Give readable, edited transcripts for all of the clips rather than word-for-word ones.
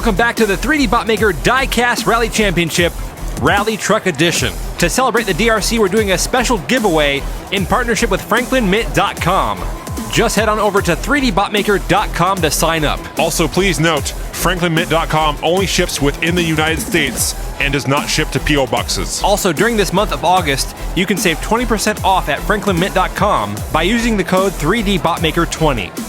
Welcome back to the 3D Botmaker Diecast Rally Championship Rally Truck Edition. To celebrate the DRC, we're doing a special giveaway in partnership with FranklinMint.com. Just head on over to 3dbotmaker.com to sign up. Also, please note, FranklinMint.com only ships within the United States and does not ship to P.O. boxes. Also, during this month of August, you can save 20% off at FranklinMint.com by using the code 3DBotmaker20.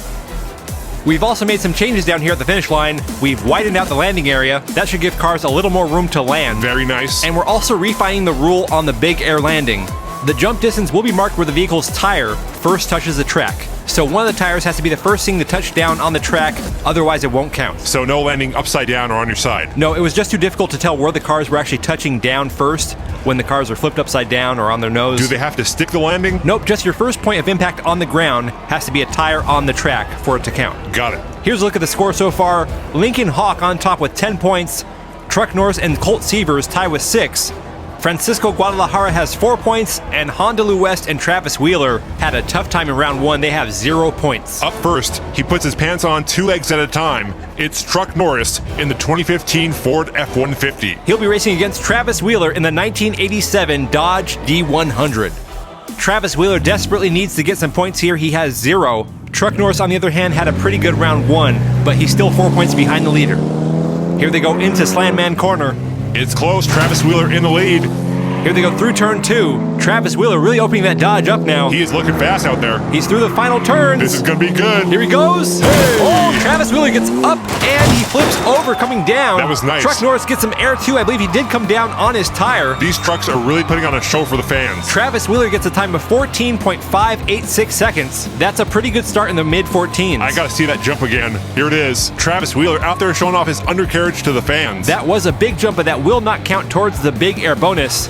We've also made some changes down here at the finish line. We've widened out the landing area. That should give cars a little more room to land. Very nice. And we're also refining the rule on the big air landing. The jump distance will be marked where the vehicle's tire first touches the track. So one of the tires has to be the first thing to touch down on the track, otherwise it won't count. So no landing upside down or on your side? No, it was just too difficult to tell where the cars were actually touching down first when the cars are flipped upside down or on their nose. Do they have to stick the landing? Nope, just your first point of impact on the ground has to be a tire on the track for it to count. Got it. Here's a look at the score so far. Lincoln Hawk on top with 10 points. Truck Norris and Colt Seavers tie with 6. Francisco Guadalajara has 4 points, and Honolulu West and Travis Wheeler had a tough time in round 1. They have 0 points. Up first, he puts his pants on 2 legs at a time. It's Truck Norris in the 2015 Ford F-150. He'll be racing against Travis Wheeler in the 1987 Dodge D100. Travis Wheeler desperately needs to get some points here. He has 0. Truck Norris, on the other hand, had a pretty good round 1, but he's still 4 points behind the leader. Here they go into Slandman Corner. It's close. Travis Wheeler in the lead. Here they go through turn 2. Travis Wheeler really opening that Dodge up now. He is looking fast out there. He's through the final turns. This is going to be good. Here he goes. Hey. Oh, Travis Wheeler gets up and he flips over coming down. That was nice. Truck Norris gets some air too. I believe he did come down on his tire. These trucks are really putting on a show for the fans. Travis Wheeler gets a time of 14.586 seconds. That's a pretty good start in the mid-14s. I got to see that jump again. Here it is. Travis Wheeler out there showing off his undercarriage to the fans. That was a big jump, but that will not count towards the big air bonus.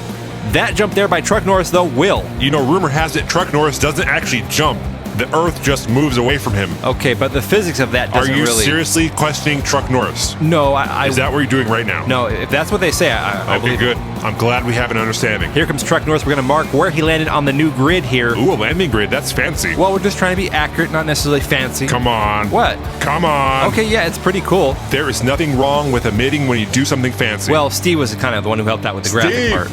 That jump there by Truck Norris, though, will. You know, rumor has it Truck Norris doesn't actually jump. The earth just moves away from him. Okay, but the physics of that doesn't really... Are you seriously questioning Truck Norris? No, Is that what you're doing right now? No, if that's what they say, I okay, good. I'm glad we have an understanding. Here comes Truck Norris. We're going to mark where he landed on the new grid here. Ooh, a landing grid. That's fancy. Well, we're just trying to be accurate, not necessarily fancy. Come on. What? Come on. Okay, yeah, it's pretty cool. There is nothing wrong with admitting when you do something fancy. Well, Steve was kind of the one who helped out with the graphic part.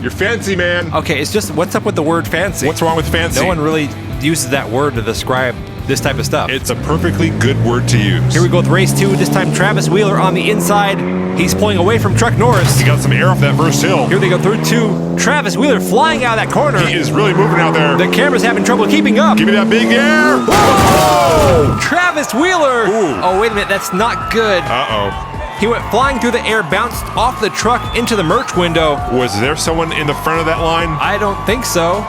You're fancy, man. Okay, it's just, what's up with the word fancy? What's wrong with fancy? No one really uses that word to describe this type of stuff. It's a perfectly good word to use. Here we go with race 2. This time Travis Wheeler on the inside. He's pulling away from Truck Norris. He got some air off that first hill. Here they go through 2. Travis Wheeler flying out of that corner. He is really moving out there. The camera's having trouble keeping up. Give me that big air. Whoa! Travis Wheeler. Ooh. Oh, wait a minute. That's not good. Uh-oh. He went flying through the air, bounced off the truck into the merch window. Was there someone in the front of that line? I don't think so.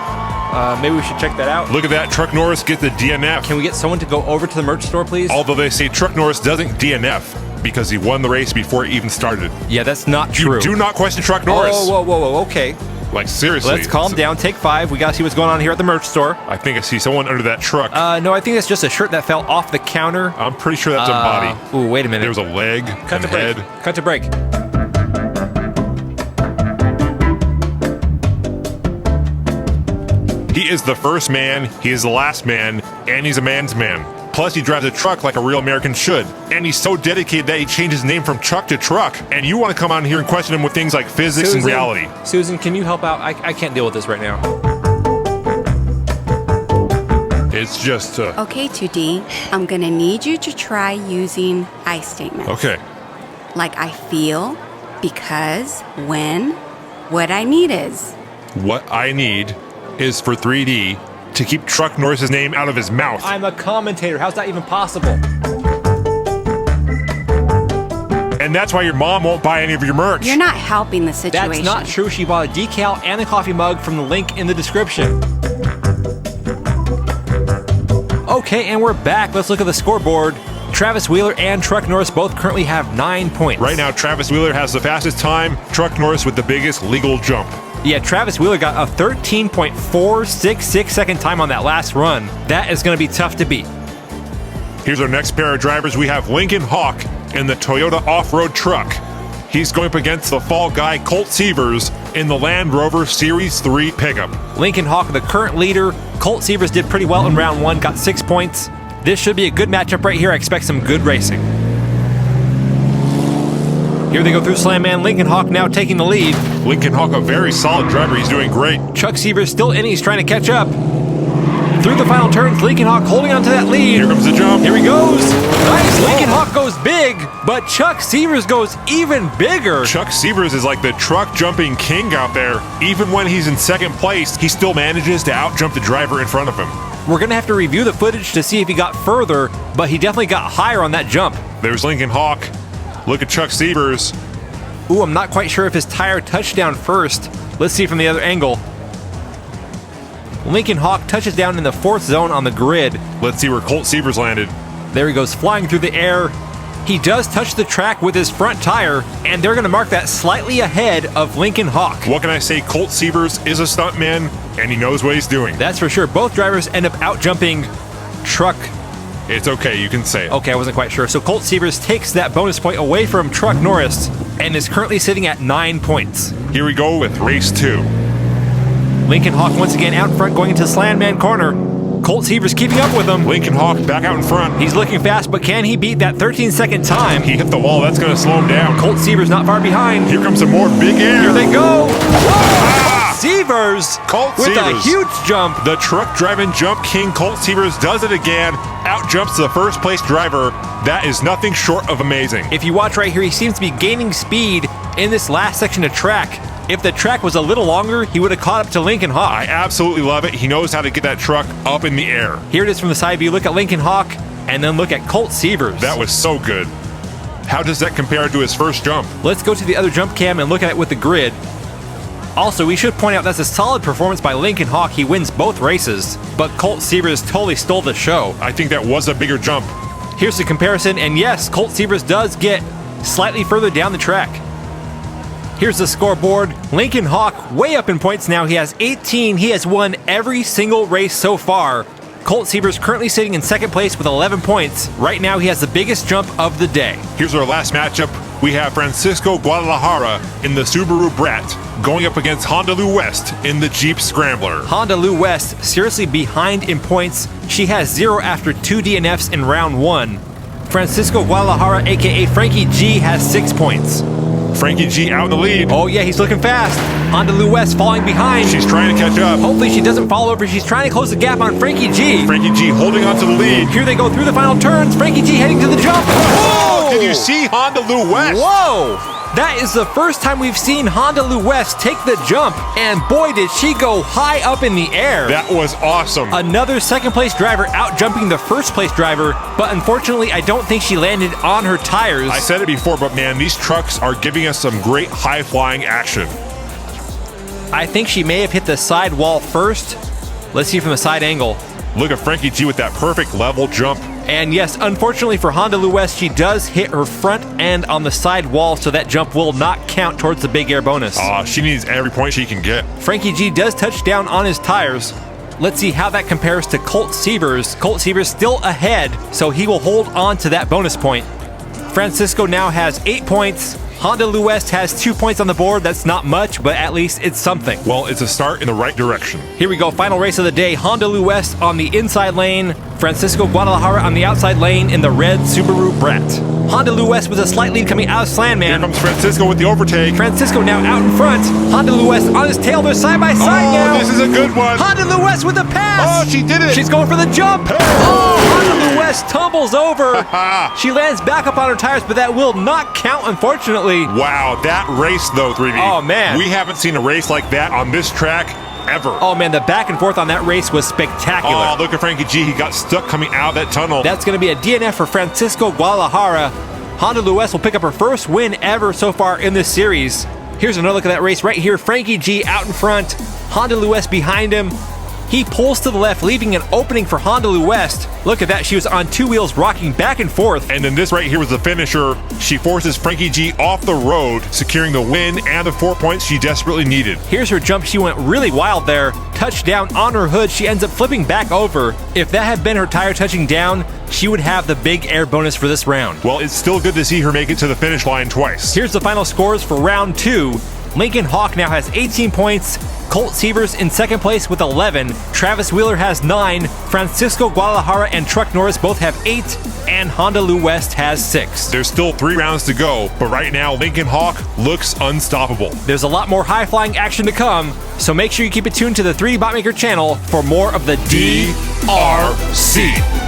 Maybe we should check that out. Look at that. Truck Norris get the DNF. Can we get someone to go over to the merch store, please? Although they say Truck Norris doesn't DNF because he won the race before it even started. Yeah, that's not true. You do not question Truck Norris. Oh, whoa, okay. Like, seriously. Let's calm down. Take 5. We gotta see what's going on here at the merch store. I think I see someone under that truck. No, I think that's just a shirt that fell off the counter. I'm pretty sure that's a body. Ooh, wait a minute. There was a leg and a head. Cut to break. He is the first man, he is the last man, and he's a man's man. Plus, he drives a truck like a real American should. And he's so dedicated that he changed his name from truck to truck. And you want to come on here and question him with things like physics and reality. Susan, can you help out? I can't deal with this right now. It's just... Okay, 2D, I'm going to need you to try using I statements. Okay. Like I feel, because, when, what I need is. What I need is for 3D to keep Truck Norris's name out of his mouth. I'm a commentator. How's that even possible? And that's why your mom won't buy any of your merch. You're not helping the situation. That's not true. She bought a decal and a coffee mug from the link in the description. Okay, and we're back. Let's look at the scoreboard. Travis Wheeler and Truck Norris both currently have 9 points. Right now, Travis Wheeler has the fastest time. Truck Norris with the biggest legal jump. Yeah, Travis Wheeler got a 13.466 second time on that last run. That is going to be tough to beat. Here's our next pair of drivers. We have Lincoln Hawk in the Toyota off-road truck. He's going up against the fall guy Colt Seavers in the Land Rover Series 3 pickup. Lincoln Hawk, the current leader. Colt Seavers did pretty well in round 1, got 6 points. This should be a good matchup right here. I expect some good racing. Here they go through Slam Man. Lincoln Hawk now taking the lead. Lincoln Hawk, a very solid driver. He's doing great. Chuck Seavers still in. He's trying to catch up. Through the final turns, Lincoln Hawk holding on to that lead. Here comes the jump. Here he goes. Nice. Lincoln Hawk goes big, but Chuck Seavers goes even bigger. Chuck Seavers is like the truck jumping king out there. Even when he's in second place, he still manages to out-jump the driver in front of him. We're going to have to review the footage to see if he got further, but he definitely got higher on that jump. There's Lincoln Hawk. Look at Chuck Seavers. Ooh, I'm not quite sure if his tire touched down first. Let's see from the other angle. Lincoln Hawk touches down in the 4th zone on the grid. Let's see where Colt Seavers landed. There he goes, flying through the air. He does touch the track with his front tire, and they're going to mark that slightly ahead of Lincoln Hawk. What can I say? Colt Seavers is a stuntman, and he knows what he's doing. That's for sure. Both drivers end up out-jumping Truck. It's okay, you can say it. Okay, I wasn't quite sure. So Colt Seavers takes that bonus point away from Truck Norris and is currently sitting at 9 points. Here we go with race 2. Lincoln Hawk once again out in front going into Slam Man corner. Colt Seavers keeping up with him. Lincoln Hawk back out in front. He's looking fast, but can he beat that 13-second time? He hit the wall. That's going to slow him down. Colt Seavers not far behind. Here comes some more big air. Here they go. Whoa! Seavers Colt with Seavers. a huge jump. The truck driving jump king Colt Seavers does it again. Out jumps the first place driver. That is nothing short of amazing. If you watch right here, he seems to be gaining speed in this last section of track. If the track was a little longer, he would have caught up to Lincoln Hawk. I absolutely love it. He knows how to get that truck up in the air. Here it is from the side view. Look at Lincoln Hawk, and then look at Colt Seavers. That was so good. How does that compare to his first jump? Let's go to the other jump cam and look at it with the grid. Also, we should point out that's a solid performance by Lincoln Hawk. He wins both races, but Colt Seavers totally stole the show. I think that was a bigger jump. Here's the comparison, and yes, Colt Seavers does get slightly further down the track. Here's the scoreboard. Lincoln Hawk way up in points now. He has 18. He has won every single race so far. Colt Seavers currently sitting in second place with 11 points. Right now, he has the biggest jump of the day. Here's our last matchup. We have Francisco Guadalajara in the Subaru BRAT going up against Honda Lou West in the Jeep Scrambler. Honda Lou West seriously behind in points. She has 0 after 2 DNFs in round 1. Francisco Guadalajara, aka Frankie G, has 6 points. Frankie G out in the lead. Oh yeah, he's looking fast. Honda Lou West falling behind. She's trying to catch up. Hopefully she doesn't fall over. She's trying to close the gap on Frankie G. Frankie G holding on to the lead. Here they go through the final turns. Frankie G heading to the jump. Whoa! Did you see Honda Lou West? Whoa! That is the first time we've seen Honda Lou West take the jump, and boy did she go high up in the air. That was awesome. Another second place driver out jumping the first place driver, but unfortunately I don't think she landed on her tires. I said it before, but man, these trucks are giving us some great high-flying action. I think she may have hit the side wall first. Let's see from the side angle. Look at Frankie G with that perfect level jump. And yes, unfortunately for Honda Lou West, she does hit her front end on the side wall, so that jump will not count towards the big air bonus. She needs every point she can get. Frankie G does touch down on his tires. Let's see how that compares to Colt Seavers. Colt Seavers still ahead, so he will hold on to that bonus point. Francisco now has 8 points. Honda Lou West has 2 points on the board. That's not much, but at least it's something. Well, it's a start in the right direction. Here we go, final race of the day. Honda Lou West on the inside lane. Francisco Guadalajara on the outside lane in the red Subaru BRAT. Honda Lou West with a slight lead coming out of Slam Man. Here comes Francisco with the overtake. Francisco now out in front. Honda Lou West on his tail. They're side by side now. This is a good one. Honda Lou West with a pass. Oh, she did it. She's going for the jump. Hey. Oh, Honda Lou West tumbles over. She lands back up on her tires, but that will not count, unfortunately. Wow, that race though, 3B. Oh, man. We haven't seen a race like that on this track ever. Oh, man, the back and forth on that race was spectacular. Oh, look at Frankie G. He got stuck coming out of that tunnel. That's going to be a DNF for Francisco Guadalajara. Honda Lou West will pick up her first win ever so far in this series. Here's another look at that race right here. Frankie G out in front. Honda Lou West behind him. He pulls to the left, leaving an opening for Honda Lou West. Look at that. She was on 2 wheels, rocking back and forth. And then this right here was the finisher. She forces Frankie G off the road, securing the win and the 4 points she desperately needed. Here's her jump. She went really wild there. Touchdown on her hood. She ends up flipping back over. If that had been her tire touching down, she would have the big air bonus for this round. Well, it's still good to see her make it to the finish line twice. Here's the final scores for round 2. Lincoln Hawk now has 18 points. Colt Seavers in second place with 11. Travis Wheeler has 9. Francisco Guadalajara and Truck Norris both have 8. And Honda Lou West has 6. There's still 3 rounds to go, but right now Lincoln Hawk looks unstoppable. There's a lot more high-flying action to come, so make sure you keep it tuned to the 3D Botmaker channel for more of the DRC.